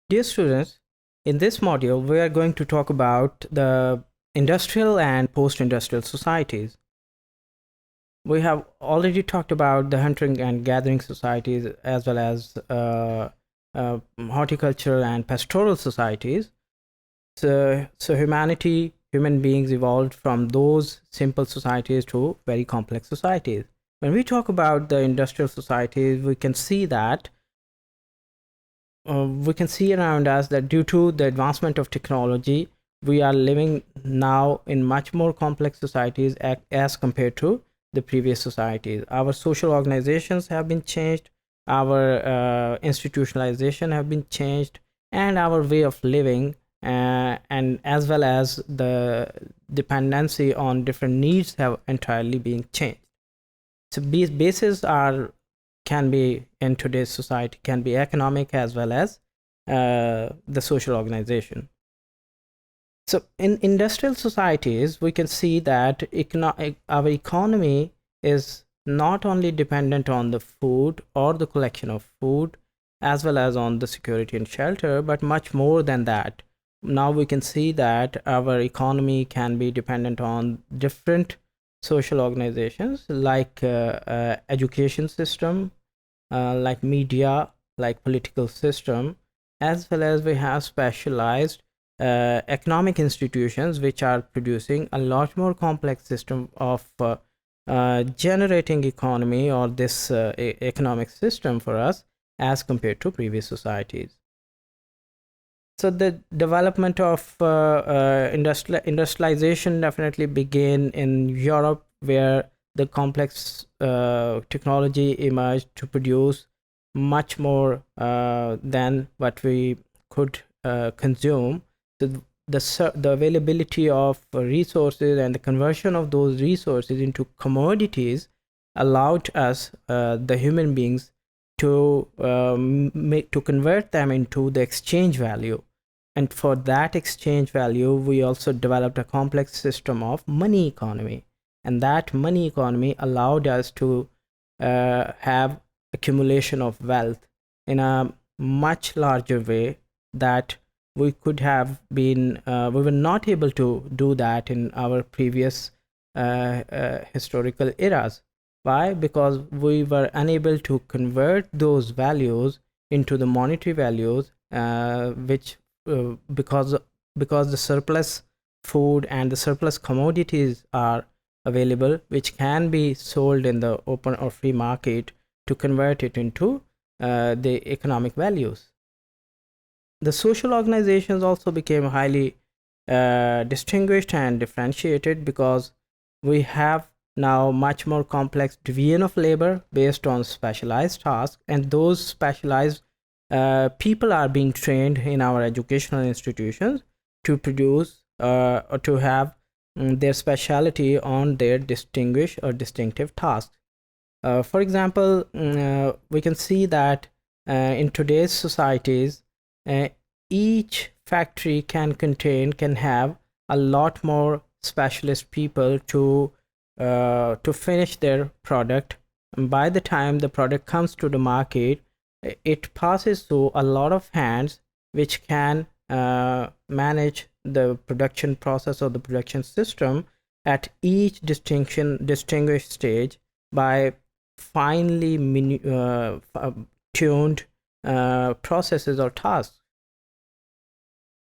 Dear students, in this module, we are going to talk about the industrial and post-industrial societies. We have already talked about the hunting and gathering societies as well as horticultural and pastoral societies. So human beings evolved from those simple societies to very complex societies. When we talk about the industrial societies, we can see around us that due to the advancement of technology, we are living now in much more complex societies as compared to the previous societies. Our social organizations have been changed, our institutionalization have been changed, and our way of living, and as well as the dependency on different needs have entirely been changed. So these bases are can be in today's society, can be economic as well as the social organization. So in industrial societies, we can see that our economy is not only dependent on the food or the collection of food, as well as on the security and shelter, but much more than that. Now we can see that our economy can be dependent on different social organizations like education system, like media, like political system, as well as we have specialized economic institutions which are producing a lot more complex system of generating economy or this economic system for us as compared to previous societies. So the development of industrialization definitely began in Europe, where the complex technology emerged to produce much more than what we could consume. So the availability of resources and the conversion of those resources into commodities allowed us, the human beings, to convert them into the exchange value. And for that exchange value, we also developed a complex system of money economy. And that money economy allowed us to have accumulation of wealth in a much larger way that we could have been, we were not able to do that in our previous historical eras. Why? Because we were unable to convert those values into the monetary values, which because the surplus food and the surplus commodities are available, which can be sold in the open or free market to convert it into the economic values. The social organizations also became highly distinguished and differentiated because we have now much more complex division of labor based on specialized tasks, and those specialized people are being trained in our educational institutions to produce or to have their specialty on their distinguished or distinctive tasks. For example, we can see that in today's societies, each factory can have a lot more specialist people to finish their product. And by the time the product comes to the market, it passes through a lot of hands which can manage the production process or the production system at each distinguished stage by finely tuned processes or tasks.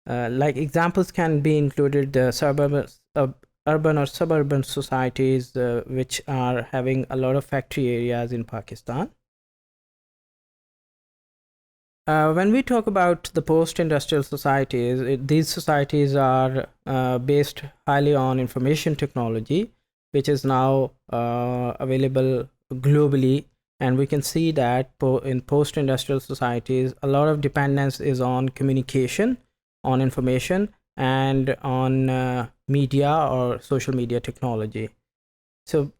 Like examples can be included the urban or suburban societies which are having a lot of factory areas in Pakistan. When we talk about the post-industrial societies, these societies are based highly on information technology, which is now available globally. And we can see that in post-industrial societies, a lot of dependence is on communication, on information, and on media or social media technology. So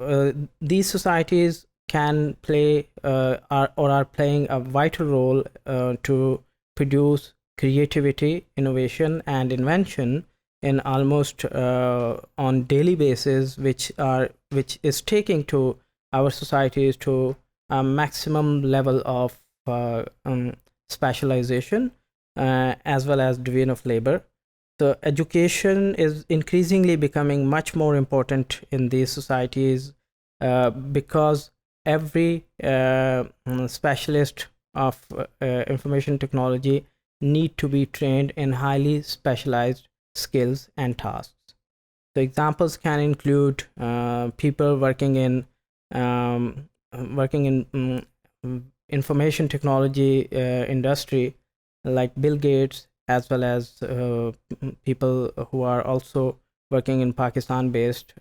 these societies can play are playing a vital role to produce creativity, innovation, and invention in almost on daily basis, which is taking to our societies to a maximum level of specialization, as well as division of labor. So education is increasingly becoming much more important in these societies because every specialist of information technology need to be trained in highly specialized skills and tasks. So examples can include people um, working in information technology industry, like Bill Gates, as well as people who are also working in Pakistan-based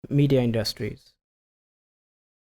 media industries.